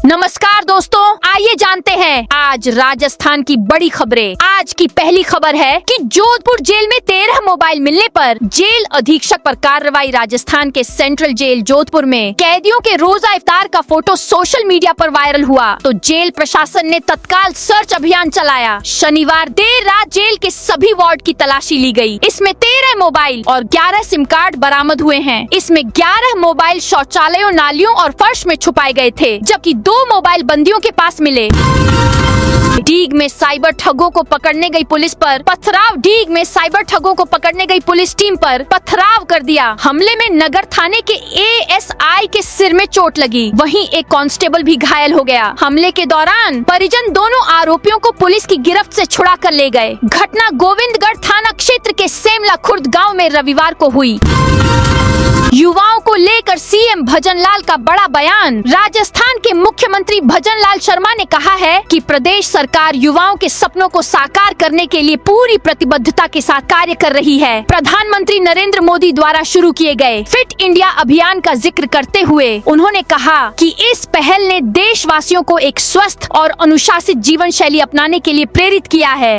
नमस्कार दोस्तों, आइए जानते हैं आज राजस्थान की बड़ी खबरें। आज की पहली खबर है कि जोधपुर जेल में 13 मोबाइल मिलने पर जेल अधीक्षक पर कार्रवाई। राजस्थान के सेंट्रल जेल जोधपुर में कैदियों के रोजा इफ्तार का फोटो सोशल मीडिया पर वायरल हुआ तो जेल प्रशासन ने तत्काल सर्च अभियान चलाया। शनिवार देर रात जेल के सभी वार्ड की तलाशी ली गई। इसमें 13 मोबाइल और 11 सिम कार्ड बरामद हुए हैं। इसमें 11 मोबाइल शौचालयों, नालियों और फर्श में छुपाए गए थे, जबकि 2 मोबाइल बंदियों के पास मिले। डीग में साइबर ठगों को पकड़ने गई पुलिस पर पथराव। डीग में साइबर ठगों को पकड़ने गई पुलिस टीम पर पथराव कर दिया। हमले में नगर थाने के एएसआई के सिर में चोट लगी, वहीं एक कांस्टेबल भी घायल हो गया। हमले के दौरान परिजन दोनों आरोपियों को पुलिस की गिरफ्त से छुड़ा कर ले गए। घटना गोविंदगढ़ थाना क्षेत्र के सेमला खुर्द गाँव में रविवार को हुई। युवाओं को लेकर सीएम भजनलाल का बड़ा बयान। राजस्थान के मुख्यमंत्री भजनलाल शर्मा ने कहा है कि प्रदेश सरकार युवाओं के सपनों को साकार करने के लिए पूरी प्रतिबद्धता के साथ कार्य कर रही है। प्रधानमंत्री नरेंद्र मोदी द्वारा शुरू किए गए फिट इंडिया अभियान का जिक्र करते हुए उन्होंने कहा कि इस पहल ने देशवासियों को एक स्वस्थ और अनुशासित जीवन शैली अपनाने के लिए प्रेरित किया है।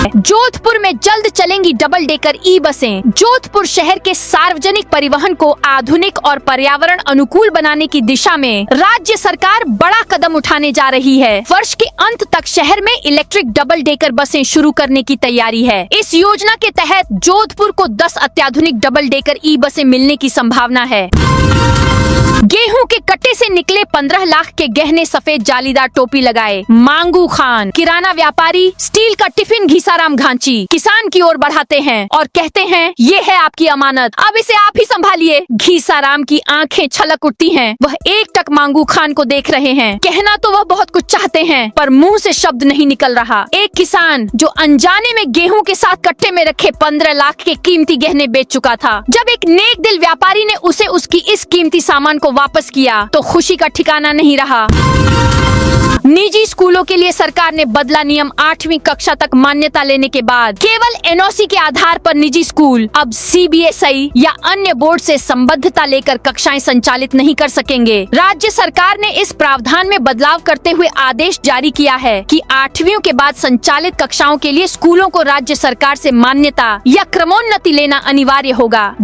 जोधपुर में जल्द चलेंगी डबल डेकर ई बसें। जोधपुर शहर के सार्वजनिक परिवहन को आधुनिक और पर्यावरण अनुकूल बनाने की दिशा में राज्य सरकार बड़ा कदम उठाने जा रही है। वर्ष के अंत तक शहर में इलेक्ट्रिक डबल डेकर बसें शुरू करने की तैयारी है। इस योजना के तहत जोधपुर को 10 अत्याधुनिक डबल डेकर ई बसें मिलने की संभावना है। गेहूं के कट्टे से निकले 15 लाख के गहने, सफेद जालीदार टोपी लगाए मांगू खान। किराना व्यापारी स्टील का टिफिन घीसाराम घांची किसान की ओर बढ़ाते हैं और कहते हैं ये है आपकी अमानत, अब इसे आप ही संभालिए। घीसाराम की आंखें छलक उठती हैं। वह एकटक मांगू खान को देख रहे हैं। कहना तो वह बहुत कुछ चाहते हैं पर मुंह से शब्द नहीं निकल रहा। एक किसान जो अनजाने में गेहूं के साथ कट्टे में रखे 15 लाख के कीमती गहने बेच चुका था, जब एक नेक दिल व्यापारी ने उसे उसकी इस कीमती सामान को वापस किया तो खुशी का ठिकाना नहीं रहा। निजी स्कूलों के लिए सरकार ने बदला नियम। 8वीं कक्षा तक मान्यता लेने के बाद केवल एनओसी के आधार पर निजी स्कूल अब सीबीएसई या अन्य बोर्ड से संबद्धता लेकर कक्षाएं संचालित नहीं कर सकेंगे। राज्य सरकार ने इस प्रावधान में बदलाव करते हुए आदेश जारी किया है कि 8वीं के बाद संचालित कक्षाओं के लिए स्कूलों को राज्य सरकार से मान्यता या क्रमोन्नति लेना अनिवार्य होगा।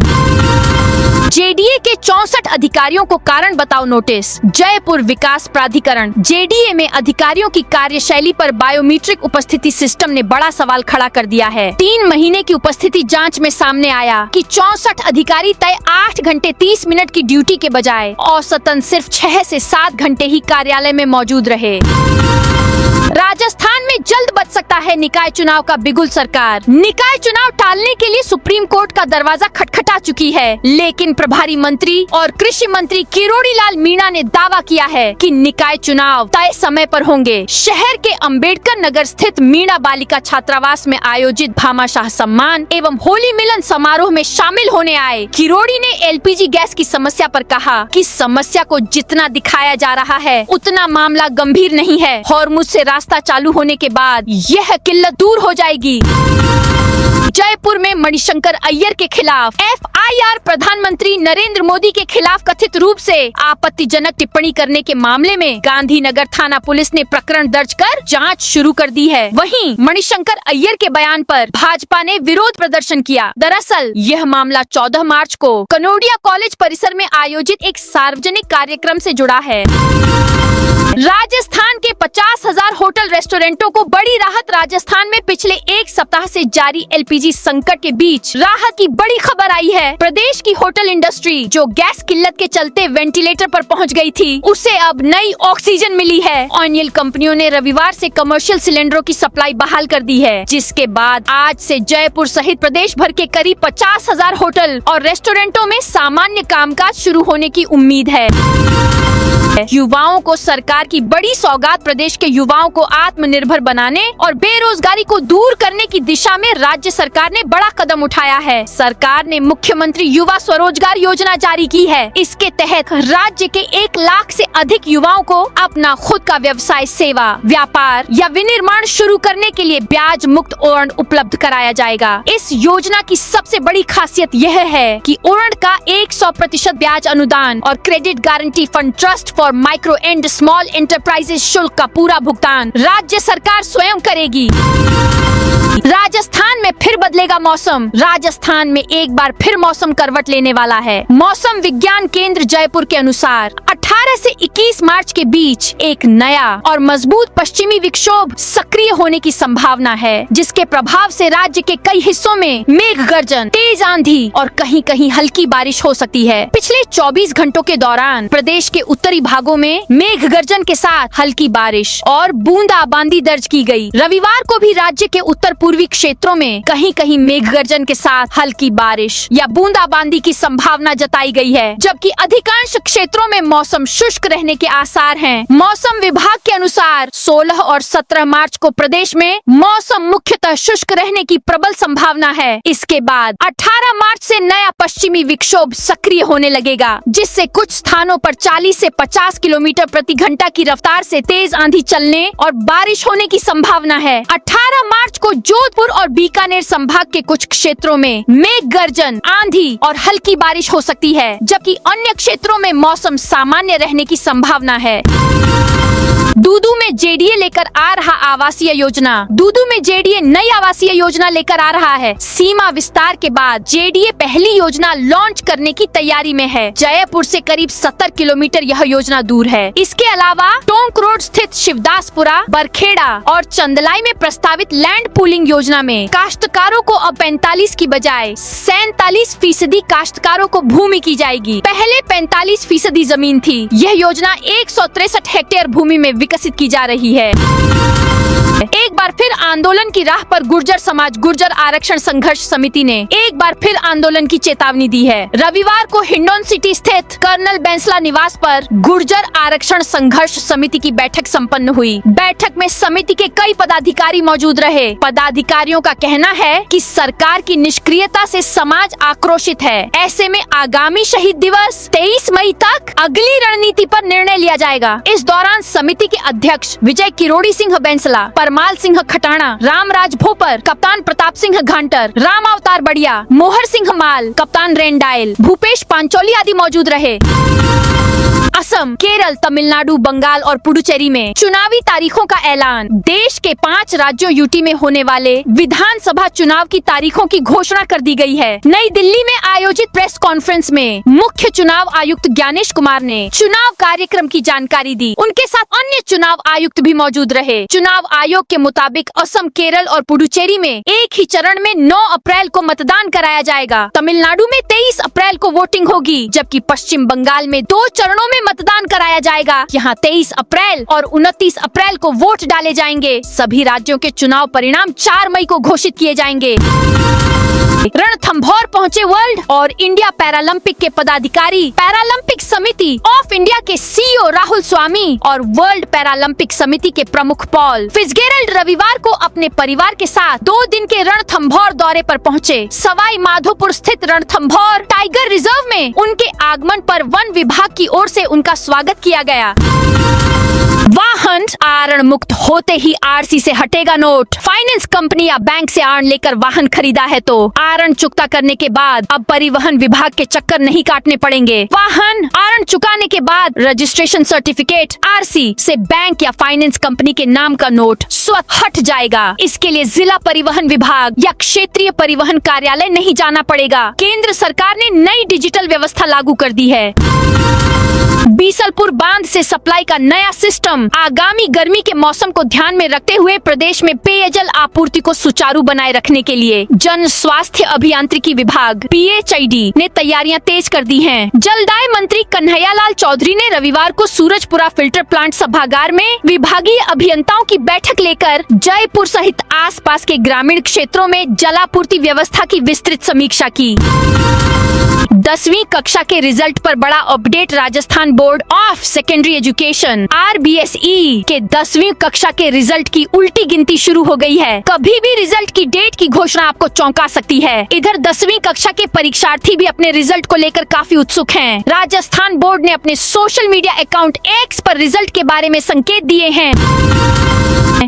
जेडीए के 64 अधिकारियों को कारण बताओ नोटिस। जयपुर विकास प्राधिकरण जेडीए में अधिकारियों की कार्यशैली पर बायोमीट्रिक उपस्थिति सिस्टम ने बड़ा सवाल खड़ा कर दिया है। 3 महीने की उपस्थिति जांच में सामने आया कि 64 अधिकारी तय 8 घंटे 30 मिनट की ड्यूटी के बजाय औसतन सिर्फ 6 से 7 घंटे ही कार्यालय में मौजूद रहे। राजस्थान में जल्द बच सकता है निकाय चुनाव का बिगुल। सरकार निकाय चुनाव टालने के लिए सुप्रीम कोर्ट का दरवाजा खटखटा चुकी है, लेकिन प्रभारी मंत्री और कृषि मंत्री किरोड़ी लाल मीणा ने दावा किया है कि निकाय चुनाव तय समय पर होंगे। शहर के अंबेडकर नगर स्थित मीणा बालिका छात्रावास में आयोजित भामाशाह सम्मान एवं होली मिलन समारोह में शामिल होने आए किरोड़ी ने एलपीजी गैस की समस्या पर कहा कि समस्या को जितना दिखाया जा रहा है उतना मामला गंभीर नहीं है। हॉर्मुज से रास्ता चालू होने के बाद यह किल्लत दूर हो जाएगी। जयपुर में मणिशंकर अय्यर के खिलाफ एफआईआर। प्रधानमंत्री नरेंद्र मोदी के खिलाफ कथित रूप से आपत्तिजनक टिप्पणी करने के मामले में गांधीनगर थाना पुलिस ने प्रकरण दर्ज कर जांच शुरू कर दी है। वहीं मणिशंकर अय्यर के बयान पर भाजपा ने विरोध प्रदर्शन किया। दरअसल यह मामला 14 मार्च को कनोडिया कॉलेज परिसर में आयोजित एक सार्वजनिक कार्यक्रम से जुड़ा है। राजस्थान के 50,000 होटल रेस्टोरेंटों को बड़ी राहत। राजस्थान में पिछले 1 सप्ताह से जारी एलपीजी संकट के बीच राहत की बड़ी खबर आई है। प्रदेश की होटल इंडस्ट्री जो गैस किल्लत के चलते वेंटिलेटर पर पहुंच गई थी, उसे अब नई ऑक्सीजन मिली है। ऑनियल कंपनियों ने रविवार से कमर्शियल सिलेंडरों की सप्लाई बहाल कर दी है, जिसके बाद आज से जयपुर सहित प्रदेश भर के करीब 50,000 होटल और रेस्टोरेंटों में सामान्य कामकाज शुरू होने की उम्मीद है। युवाओं को सरकार की बड़ी सौगात। प्रदेश के युवाओं को आत्मनिर्भर बनाने और बेरोजगारी को दूर करने की दिशा में राज्य सरकार ने बड़ा कदम उठाया है। सरकार ने मुख्यमंत्री युवा स्वरोजगार योजना जारी की है। इसके तहत राज्य के 1 लाख से अधिक युवाओं को अपना खुद का व्यवसाय, सेवा, व्यापार या विनिर्माण शुरू करने के लिए ब्याज मुक्त ऋण उपलब्ध कराया जाएगा। इस योजना की सबसे बड़ी खासियत यह है कि ऋण का 100% ब्याज अनुदान और credit guarantee fund trust for micro and small enterprises शुल्क का पूरा भुगतान राज्य सरकार स्वयं करेगी। राजस्थान में फिर बदलेगा मौसम। राजस्थान में एक बार फिर मौसम करवट लेने वाला है। मौसम विज्ञान केंद्र जयपुर के अनुसार 18 से 21 मार्च के बीच एक नया और मजबूत पश्चिमी विक्षोभ सक्रिय होने की संभावना है, जिसके प्रभाव से राज्य के कई हिस्सों में मेघ गर्जन, तेज आंधी और कहीं-कहीं हल्की बारिश हो सकती है। पिछले 24 घंटों के दौरान प्रदेश के उत्तरी भागों में मेघ गर्जन के साथ हल्की बारिश और बूंदाबांदी दर्ज की गई। रविवार को भी राज्य के उत्तर पूर्वी क्षेत्रों में कहीं-कहीं मेघ गर्जन के साथ हल्की बारिश या बूंदाबांदी की संभावना जताई गई है, जबकि अधिकांश क्षेत्रों में मौसम शुष्क रहने के आसार हैं। मौसम विभाग के अनुसार 16 और 17 मार्च को प्रदेश में मौसम मुख्यतः शुष्क रहने की प्रबल संभावना है। इसके बाद 18 मार्च से नया पश्चिमी विक्षोभ सक्रिय होने लगेगा, जिससे कुछ स्थानों पर 40 से 50 किलोमीटर प्रति घंटा की रफ्तार से तेज आंधी चलने और बारिश होने की संभावना है। 18 मार्च को जोधपुर और बीकानेर संभाग के कुछ क्षेत्रों में मेघ गर्जन, आंधी और हल्की बारिश हो सकती है, जबकि अन्य क्षेत्रों में मौसम सामान्य रहने की संभावना है। दूदू में जेडीए लेकर आ रहा आवासीय योजना। दूदू में जेडीए नई आवासीय योजना लेकर आ रहा है। सीमा विस्तार के बाद जेडीए पहली योजना लॉन्च करने की तैयारी में है। जयपुर से करीब 70 किलोमीटर यह योजना दूर है। इसके अलावा टोंक रोड स्थित शिवदासपुरा, बरखेड़ा और चंदलाई में प्रस्तावित लैंड पूलिंग योजना में काश्तकारों को अब 45 की बजाय 47% काश्तकारों को भूमि की जाएगी। पहले 45% जमीन थी। यह योजना 163 हेक्टेयर भूमि में विकसित की जा रही है। एक बार फिर आंदोलन की राह पर गुर्जर समाज गुर्जर आरक्षण संघर्ष समिति ने एक बार फिर आंदोलन की चेतावनी दी है। रविवार को हिंडौन सिटी स्थित कर्नल बैंसला निवास पर गुर्जर आरक्षण संघर्ष समिति की बैठक संपन्न हुई। बैठक में समिति के कई पदाधिकारी मौजूद रहे। पदाधिकारियों का कहना है कि सरकार की निष्क्रियता से समाज आक्रोशित है। ऐसे में आगामी शहीद दिवस 23 मई तक अगली रणनीति पर निर्णय लिया जाएगा। इस दौरान समिति के अध्यक्ष विजय किरोड़ी सिंह बैंसला, परमाल सिंह खटाणा, रामराज भोपर, कप्तान प्रताप सिंह घांटर, राम अवतार बढ़िया, मोहर सिंह माल, कप्तान रेंडाइल, भूपेश पांचोली आदि मौजूद रहे। असम, केरल, तमिलनाडु, बंगाल और पुडुचेरी में चुनावी तारीखों का ऐलान। देश के 5 राज्यों यूटी में होने वाले विधानसभा चुनाव की तारीखों की घोषणा कर दी गई है। नई दिल्ली में आयोजित प्रेस कॉन्फ्रेंस में मुख्य चुनाव आयुक्त ज्ञानेश कुमार ने चुनाव कार्यक्रम की जानकारी दी। उनके साथ अन्य चुनाव आयुक्त भी मौजूद रहे। चुनाव आयोग के मुताबिक असम, केरल और पुडुचेरी में एक ही चरण में 9 अप्रैल को मतदान कराया जाएगा। तमिलनाडु में 23 अप्रैल को वोटिंग होगी, जबकि पश्चिम बंगाल में 2 चरणों में मतदान कराया जाएगा। यहाँ 23 अप्रैल और 29 अप्रैल को वोट डाले जाएंगे। सभी राज्यों के चुनाव परिणाम 4 मई को घोषित किए जाएंगे। रणथंभौर पहुंचे वर्ल्ड और इंडिया पैरालंपिक के पदाधिकारी। पैरालंपिक समिति ऑफ इंडिया के सीईओ राहुल स्वामी और वर्ल्ड पैरालंपिक समिति के प्रमुख पॉल फिट्जगेराल्ड रविवार को अपने परिवार के साथ 2 दिन के रणथंभौर दौरे पर पहुंचे। सवाई माधोपुर स्थित रणथंभौर टाइगर रिजर्व में उनके आगमन पर वन विभाग की ओर से उनका स्वागत किया गया। वाहन आरण मुक्त होते ही आरसी से हटेगा नोट। फाइनेंस कंपनी या बैंक से आरण लेकर वाहन खरीदा है तो आरण चुकता करने के बाद अब परिवहन विभाग के चक्कर नहीं काटने पड़ेंगे। वाहन आरण चुकाने के बाद रजिस्ट्रेशन सर्टिफिकेट आरसी से बैंक या फाइनेंस कंपनी के नाम का नोट स्वतः हट जाएगा। इसके लिए जिला परिवहन विभाग या क्षेत्रीय परिवहन कार्यालय नहीं जाना पड़ेगा। केंद्र सरकार ने नई डिजिटल व्यवस्था लागू कर दी है। बीसलपुर बांध से सप्लाई का नया सिस्टम। आगामी गर्मी के मौसम को ध्यान में रखते हुए प्रदेश में पेयजल आपूर्ति को सुचारू बनाए रखने के लिए जन स्वास्थ्य अभियांत्रिकी विभाग PHID ने तैयारियां तेज कर दी हैं। जलदाय मंत्री कन्हैयालाल चौधरी ने रविवार को सूरजपुरा फिल्टर प्लांट सभागार में विभागीय अभियंताओं की बैठक लेकर जयपुर सहित आसपास के ग्रामीण क्षेत्रों में जलापूर्ति व्यवस्था की विस्तृत समीक्षा की। 10वीं कक्षा के रिजल्ट पर बड़ा update. Rajasthan board of secondary education RBSE के 10वीं कक्षा के रिजल्ट की उल्टी गिनती शुरू हो गई है। कभी भी रिजल्ट की डेट की घोषणा आपको चौंका सकती है। इधर 10वीं कक्षा के परीक्षार्थी भी अपने रिजल्ट को लेकर काफी उत्सुक हैं। राजस्थान बोर्ड ने अपने सोशल मीडिया अकाउंट X पर रिजल्ट के बारे में संकेत दिए हैं।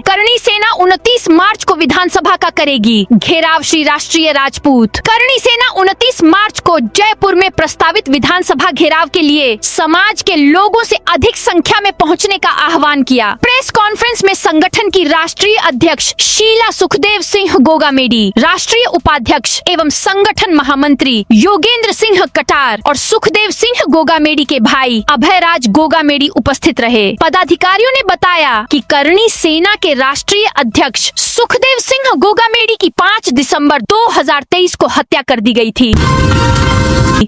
करणी सेना 29 मार्च को विधानसभा का करेगी घेराव, श्री राष्ट्रीय राजपूत। करणी सेना 29 मार्च को जयपुर में प्रस्तावित विधानसभा घेराव के लिए समाज के लोगों से अधिक संख्या में पहुंचने का आह्वान किया। प्रेस कॉन्फ्रेंस में संगठन की राष्ट्रीय अध्यक्ष शीला सुखदेव सिंह गोगामेडी, राष्ट्रीय उपाध्यक्ष एवं संगठन महामंत्री योगेंद्र सिंह कटार और सुखदेव सिंह गोगामेडी के भाई अभयराज गोगामेडी उपस्थित रहे। पदाधिकारियों ने बताया कि करणी सेना के राष्ट्रीय अध्यक्ष सुखदेव सिंह गोगामेडी की 5 दिसंबर 2023 को हत्या कर दी गई थी।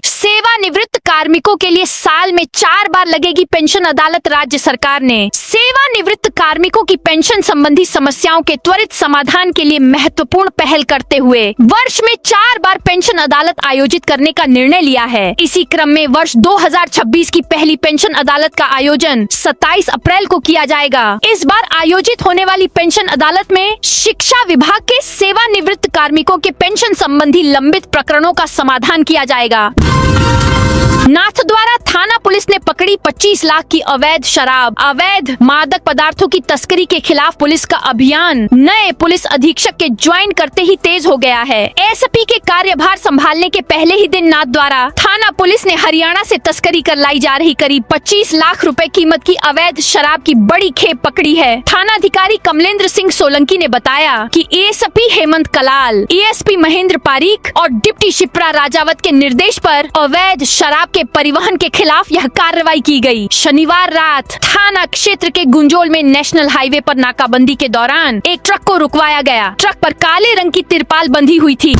सेवानिवृत्त कार्मिकों के लिए साल में 4 बार लगेगी पेंशन अदालत। राज्य सरकार ने सेवानिवृत्त कार्मिकों की पेंशन संबंधी समस्याओं के त्वरित समाधान के लिए महत्वपूर्ण पहल करते हुए वर्ष में 4 बार पेंशन अदालत आयोजित करने का निर्णय लिया है। इसी क्रम में वर्ष 2026 की पहली पेंशन अदालत का आयोजन 27 अप्रैल को किया जाएगा। इस बार आयोजित होने वाली पेंशन अदालत में शिक्षा विभाग के सेवानिवृत्त कार्मिकों के पेंशन संबंधी लंबित प्रकरणों का समाधान किया जाएगा। नाथद्वारा थाना पुलिस ने पकड़ी 25 लाख की अवैध शराब। अवैध मादक पदार्थों की तस्करी के खिलाफ पुलिस का अभियान नए पुलिस अधीक्षक के ज्वाइन करते ही तेज हो गया है। एसपी के कार्यभार संभालने के पहले ही दिन नाथद्वारा थाना पुलिस ने हरियाणा से तस्करी कर लाई जा रही करीब 25 लाख रुपए कीमत की अवैध शराब की बड़ी खेप पकड़ी है। थानाधिकारी कमलेंद्र सिंह सोलंकी ने बताया कि एसपी हेमंत कलाल, एएसपी महेंद्र पारीक और डिप्टी शिप्रा राजावत के निर्देश पर अवैध शराब के परिवहन के खिलाफ यह कार्रवाई की गई। शनिवार रात थाना क्षेत्र के गुंजोल में नेशनल हाईवे पर नाकाबंदी के दौरान एक ट्रक को रुकवाया गया। ट्रक पर काले रंग की तिरपाल बंधी हुई थी।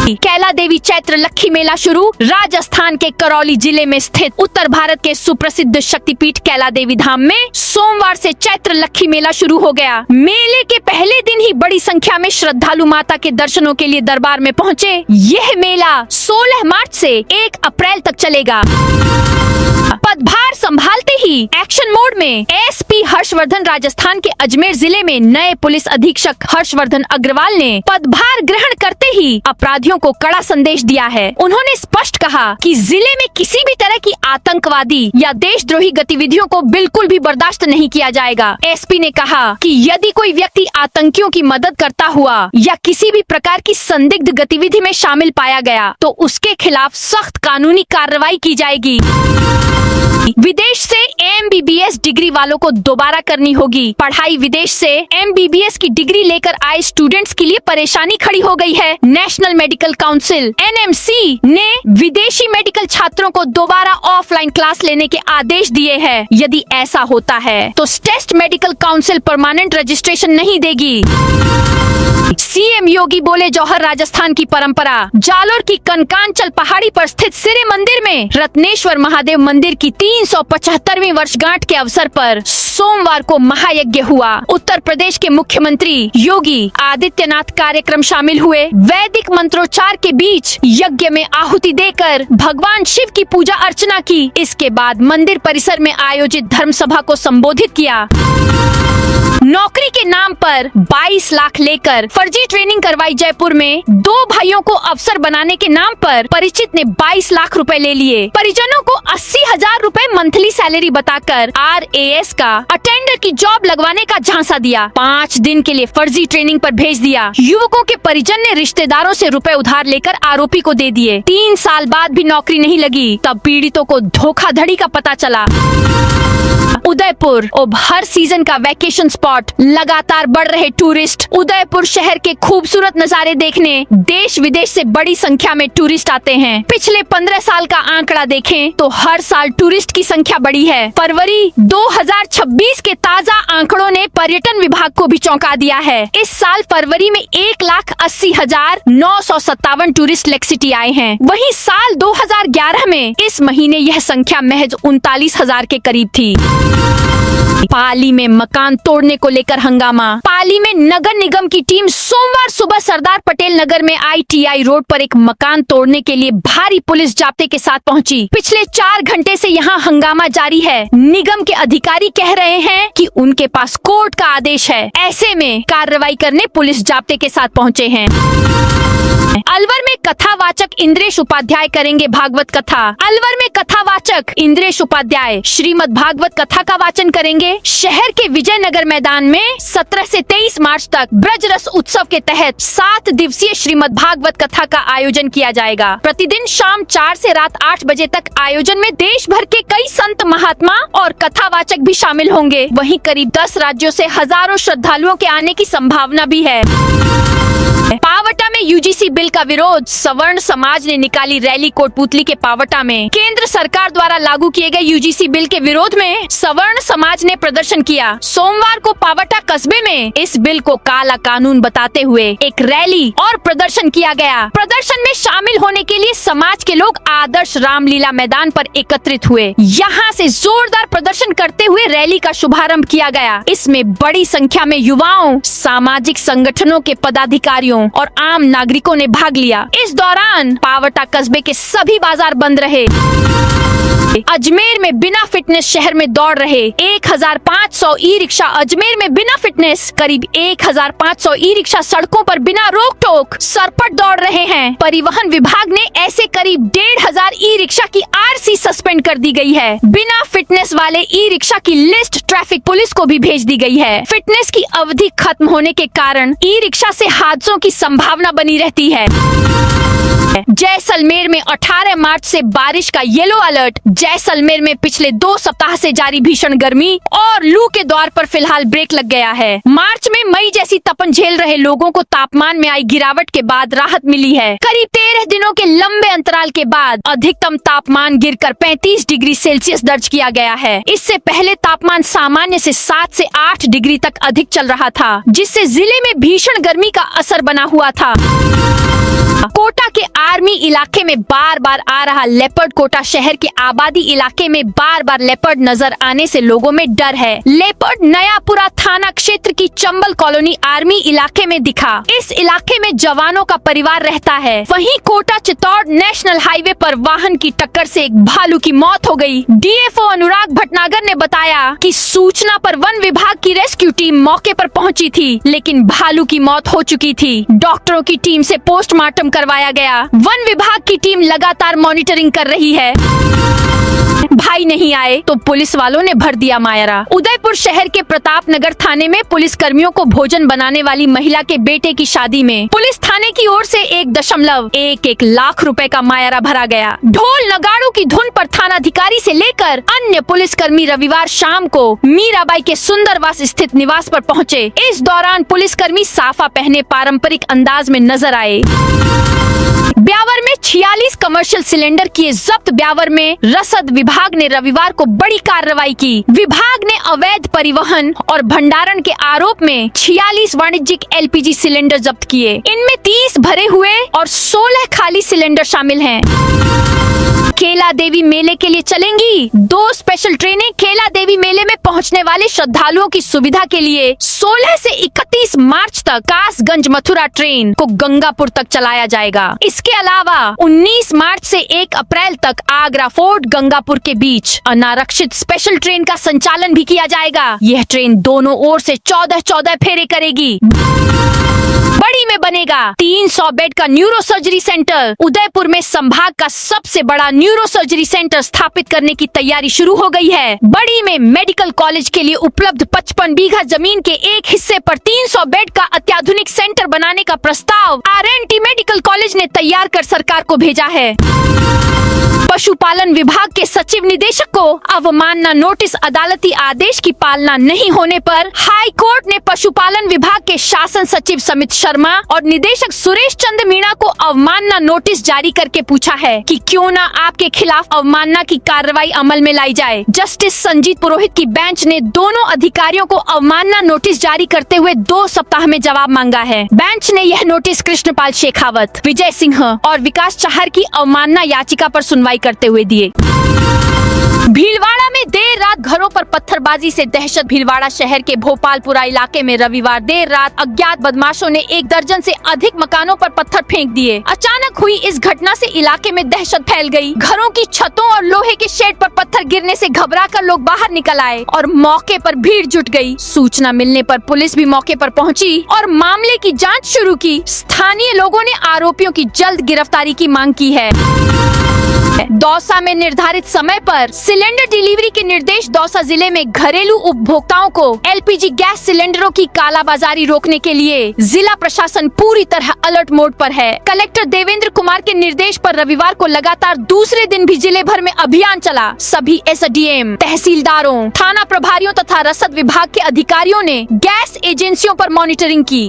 कैला देवी चैत्र लक्खी मेला शुरू। राजस्थान के करौली जिले में स्थित उत्तर भारत के सुप्रसिद्ध शक्तिपीठ कैला देवी धाम में सोमवार से चैत्र लक्खी मेला शुरू हो गया। मेले के पहले दिन ही बड़ी संख्या में श्रद्धालु माता के दर्शनों के लिए दरबार में पहुंचे। यह मेला 16 मार्च से 1 अप्रैल तक चलेगा। पदभार संभालते ही एक्शन मोड में एसपी हर्षवर्धन राजस्थान के अजमेर जिले में नए पुलिस अधीक्षक हर्षवर्धन अग्रवाल ने पदभार ग्रहण करते ही अपराधियों को कड़ा संदेश दिया है। उन्होंने स्पष्ट कहा कि जिले में किसी भी तरह की आतंकवादी या देशद्रोही गतिविधियों को बिल्कुल भी बर्दाश्त नहीं किया जाएगा। एसपी ने कहा कि यदि कोई व्यक्ति आतंकियों की मदद करता हुआ या किसी भी प्रकार की संदिग्ध गतिविधि में शामिल पाया गया तो उसके खिलाफ सख्त कानूनी कार्रवाई की जाएगी। विदेश से MBBS डिग्री वालों को दोबारा करनी होगी। पढ़ाई विदेश से MBBS की डिग्री लेकर आए स्टूडेंट्स के लिए परेशानी खड़ी हो गई है। नेशनल मेडिकल काउंसिल NMC ने विदेशी मेडिकल छात्रों को दोबारा ऑफलाइन क्लास लेने के आदेश दिए हैं। यदि ऐसा होता है तो state medical council permanent registration नहीं देगी। सीएम योगी बोले जौहर राजस्थान की परंपरा। जालोर की कनकांचल पहाड़ी पर स्थित सिरे मंदिर में रत्नेश्वर महादेव मंदिर की 375वीं वर्षगांठ के अवसर पर सोमवार को महायज्ञ हुआ। उत्तर प्रदेश के मुख्यमंत्री योगी आदित्यनाथ कार्यक्रम शामिल हुए। वैदिक मंत्रोच्चार के बीच यज्ञ में आहुति देकर भगवान शिव की पूजा अर्चना की। इसके बाद मंदिर परिसर में आयोजित धर्म सभा को संबोधित किया। नौकरी के नाम पर 22 लाख लेकर फर्जी ट्रेनिंग करवाई। जयपुर में 2 भाइयों को अफसर बनाने के नाम पर परिचित ने 22 लाख रुपए ले लिए। परिजनों को 80,000 रुपए मंथली सैलरी बताकर RAS का अटेंडर की जॉब लगवाने का झांसा दिया। 5 दिन के लिए फर्जी ट्रेनिंग पर भेज दिया। युवकों के परिजन ने रिश्तेदारों से रुपए उधार लेकर आरोपी को दे दिए। 3 साल बाद भी नौकरी नहीं लगी। तब पीड़ितों को धोखाधड़ी का पता चला। उदयपुर अब हर सीजन का वैकेशन स्पॉट। लगातार बढ़ रहे टूरिस्ट। उदयपुर शहर के खूबसूरत नजारे देखने देश विदेश से बड़ी संख्या में टूरिस्ट आते हैं। पिछले 15 साल का आंकड़ा देखें तो हर साल टूरिस्ट की संख्या बढ़ी है। फरवरी 2026 के ताजा आंकड़ों ने पर्यटन विभाग को भी चौंका दिया है। इस साल फरवरी में 1,80,957 टूरिस्ट लेक सिटी आए हैं। वहीं साल 2011 में इस महीने यह संख्या महज 39,000 के करीब थी। पाली में मकान तोड़ने को लेकर हंगामा। पाली में नगर निगम की टीम सोमवार सुबह सरदार पटेल नगर में ITI रोड पर एक मकान तोड़ने के लिए भारी पुलिस जाब्ते के साथ पहुंची। पिछले 4 घंटे से यहां हंगामा जारी है। निगम के अधिकारी कह रहे हैं कि उनके पास कोर्ट का आदेश है, ऐसे में कार्रवाई करने पुलिस जाब्ते के साथ पहुंचे हैं। अलवर में कथावाचक इंद्रेश उपाध्याय करेंगे भागवत कथा। अलवर में कथावाचक इंद्रेश उपाध्याय श्रीमद् भागवत कथा का वाचन करेंगे। शहर के विजयनगर मैदान में 17 से 23 मार्च तक ब्रज रस उत्सव के तहत 7 दिवसीय श्रीमद् भागवत कथा का आयोजन किया जाएगा। प्रतिदिन शाम 4 से रात 8 बजे तक आयोजन में देश भर के कई संत महात्मा और कथावाचक भी शामिल होंगे। वहीं करीब 10 राज्यों से हजारों श्रद्धालुओं के आने की संभावना भी है। पावटा में UGC बिल का विरोध। सवर्ण समाज ने निकाली रैली कोटपुतली के पावटा में। केंद्र सरकार द्वारा लागू किए गए UGC बिल के विरोध में सवर्ण समाज ने प्रदर्शन किया। सोमवार को पावटा कस्बे में इस बिल को काला कानून बताते हुए एक रैली और प्रदर्शन किया गया। प्रदर्शन में शामिल होने के लिए समाज के लोग आदर्श रामलीला मैदान पर एकत्रित हुए। यहाँ से जोरदार प्रदर्शन करते हुए रैली का शुभारंभ किया गया। इसमें बड़ी संख्या में युवाओं, सामाजिक संगठनों के पदाधिकारियों और आम नागरिकों ने भाग लिया। इस दौरान पावटा कस्बे के सभी बाजार बंद रहे। अजमेर में बिना फिटनेस शहर में दौड़ रहे 1500 ई-रिक्शा। अजमेर में बिना फिटनेस करीब 1500 ई-रिक्शा सड़कों पर बिना रोक टोक सरपट दौड़ रहे हैं। परिवहन विभाग ने ऐसे करीब 1500 ई-रिक्शा की RC सस्पेंड कर दी गई है। बिना फिटनेस वाले ई-रिक्शा की लिस्ट ट्रैफिक पुलिस को भी भेज दी गई है। फिटनेस की अवधि खत्म होने के कारण ई-रिक्शा से हादसों की संभावना बनी रहती है। जैसलमेर में 18 मार्च से बारिश का येलो अलर्ट। जैसलमेर में पिछले 2 सप्ताह से जारी भीषण गर्मी और लू के द्वार पर फिलहाल ब्रेक लग गया है। मार्च में मई जैसी तपन झेल रहे लोगों को तापमान में आई गिरावट के बाद राहत मिली है। करीब 13 दिनों के लंबे अंतराल के बाद अधिकतम तापमान गिरकर 35 डिग्री सेल्सियस दर्ज किया गया है। इससे पहले तापमान सामान्य से 7 से 8 डिग्री तक अधिक चल रहा था, जिससे जिले में भीषण गर्मी का असर बना हुआ था। कोटा के आर्मी इलाके में बार बार आ रहा लेपर्ड। कोटा शहर के आबादी इलाके में बार बार लेपर्ड नजर आने से लोगों में डर है। लेपर्ड नयापुरा थाना क्षेत्र की चंबल कॉलोनी आर्मी इलाके में दिखा। इस इलाके में जवानों का परिवार रहता है। वहीं कोटा चित्तौड़ नेशनल हाईवे पर वाहन की टक्कर से एक भालू की मौत हो गई। DFO अनुराग भटनागर ने बताया कि सूचना पर वन विभाग की रेस्क्यू टीम मौके पर पहुंची थी, लेकिन भालू की मौत हो चुकी थी। डॉक्टरों की टीम से पोस्टमार्टम करवाया गया। वन विभाग की टीम लगातार मॉनिटरिंग कर रही है। भाई नहीं आए तो पुलिस वालों ने भर दिया मायरा। उदयपुर शहर के प्रताप नगर थाने में पुलिस कर्मियों को भोजन बनाने वाली महिला के बेटे की शादी में पुलिस थाने की ओर से 1.11 लाख रुपए का मायरा भरा गया। ढोल नगाड़ों की धुन पर थानाधिकारी से लेकर अन्य पुलिस कर्मी रविवार शाम को मीराबाई के सुंदरवास स्थित निवास पर पहुँचे। इस दौरान पुलिस कर्मी साफा पहने पारंपरिक अंदाज में नजर आए। ब्यावर में 46 कमर्शियल सिलेंडर किए जब्त। ब्यावर में रसद विभाग ने रविवार को बड़ी कार्रवाई की। विभाग ने अवैध परिवहन और भंडारण के आरोप में 46 वाणिज्यिक LPG सिलेंडर जब्त किए। इनमें 30 भरे हुए और 16 खाली सिलेंडर शामिल हैं। केला देवी मेले के लिए चलेंगी 2 स्पेशल ट्रेनें। केला देवी मेले में पहुंचने वाले श्रद्धालुओं की सुविधा के लिए 16 से 31 मार्च तक कासगंज मथुरा ट्रेन को गंगापुर तक चलाया जाएगा। इसके अलावा 19 मार्च से 1 अप्रैल तक आगरा फोर्ट गंगापुर के बीच अनारक्षित स्पेशल ट्रेन का संचालन भी किया जाएगा। यह ट्रेन दोनों ओर से 14 फेरे करेगी। बड़ी में बनेगा 300 बेड का न्यूरो सर्जरी सेंटर। उदयपुर में संभाग का सबसे बड़ा न्यूरो सर्जरी सेंटर स्थापित करने की तैयारी शुरू हो गई है। बड़ी में मेडिकल कॉलेज के लिए उपलब्ध 55 बीघा जमीन के एक हिस्से पर 300 बेड का अत्याधुनिक सेंटर बनाने का प्रस्ताव RNT मेडिकल कॉलेज ने तैयार कर सरकार को भेजा है। पशुपालन विभाग के सचिव निदेशक को अवमानना नोटिस। अदालती आदेश की पालना नहीं होने पर हाई कोर्ट ने पशुपालन विभाग के शासन सचिव समित शर्मा और निदेशक सुरेश चंद्र मीणा को अवमानना नोटिस जारी करके पूछा है कि क्यों न आपके खिलाफ अवमानना की कार्रवाई अमल में लाई जाए। जस्टिस संजीत पुरोहित की बेंच ने दोनों अधिकारियों को अवमानना नोटिस जारी करते हुए 2 सप्ताह में जवाब मांगा है। बेंच ने यह नोटिस कृष्णपाल शेखावत, विजय सिंह और विकास चाहर की अवमानना याचिका पर सुनवाई करते हुए दिए। भीलवाड़ा में देर देर रात घरों पर पत्थरबाजी से दहशत। भीलवाड़ा शहर के भोपालपुरा इलाके में रविवार देर रात अज्ञात बदमाशों ने 1 दर्जन से अधिक मकानों पर पत्थर फेंक दिए। अचानक हुई इस घटना से इलाके में दहशत फैल गई। घरों की छतों और लोहे के शेड पर पत्थर गिरने से घबराकर लोग बाहर निकल आए और मौके पर भीड़ जुट गई। सूचना मिलने पर पुलिस भी मौके पर पहुंची और मामले की जांच शुरू की। स्थानीय लोगों ने आरोपियों की जल्द गिरफ्तारी की मांग की है। दौसा में निर्धारित समय पर सिलेंडर डिलीवरी के निर्देश। दौसा जिले में घरेलू उपभोक्ताओं को एलपीजी गैस सिलेंडरों की कालाबाजारी रोकने के लिए जिला प्रशासन पूरी तरह अलर्ट मोड पर है। कलेक्टर देवेंद्र कुमार के निर्देश पर रविवार को लगातार दूसरे दिन भी जिले भर में अभियान चला। सभी एसडीएम, तहसीलदारों, थाना प्रभारियों तथा रसद विभाग के अधिकारियों ने गैस एजेंसियों पर मॉनिटरिंग की।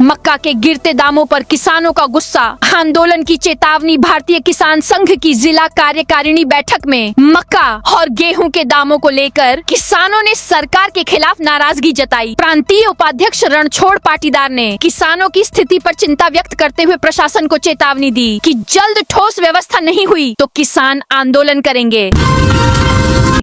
मक्का के गिरते दामों पर किसानों का गुस्सा, आंदोलन की चेतावनी। भारतीय किसान संघ की जिला कार्यकारिणी बैठक में मक्का और गेहूं के दामों को लेकर किसानों ने सरकार के खिलाफ नाराजगी जताई। प्रांतीय उपाध्यक्ष रणछोड़ पाटीदार ने किसानों की स्थिति पर चिंता व्यक्त करते हुए प्रशासन को चेतावनी दी कि जल्द ठोस व्यवस्था नहीं हुई तो किसान आंदोलन करेंगे।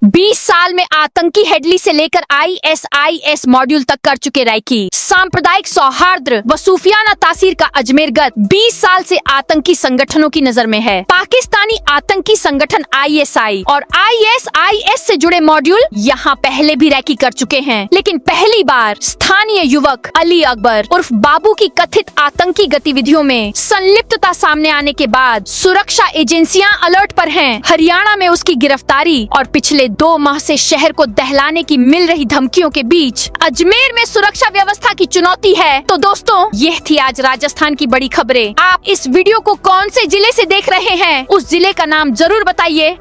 20 साल में आतंकी हेडली से लेकर ISIS मॉड्यूल तक कर चुके रैकी। सांप्रदायिक सौहार्द व सूफियाना तासीर का अजमेरगढ़ 20 साल से आतंकी संगठनों की नजर में है। पाकिस्तानी आतंकी संगठन ISI और ISIS से जुड़े मॉड्यूल यहाँ पहले भी रैकी कर चुके हैं, लेकिन पहली बार स्थानीय युवक अली अकबर उर्फ बाबू की कथित आतंकी गतिविधियों में संलिप्तता सामने आने के बाद सुरक्षा एजेंसियां अलर्ट पर हैं। हरियाणा में उसकी गिरफ्तारी और पिछले 2 माह से शहर को दहलाने की मिल रही धमकियों के बीच अजमेर में सुरक्षा व्यवस्था की चुनौती है। तो दोस्तों, यह थी आज राजस्थान की बड़ी खबरें। आप इस वीडियो को कौन से जिले से देख रहे हैं, उस जिले का नाम जरूर बताइए।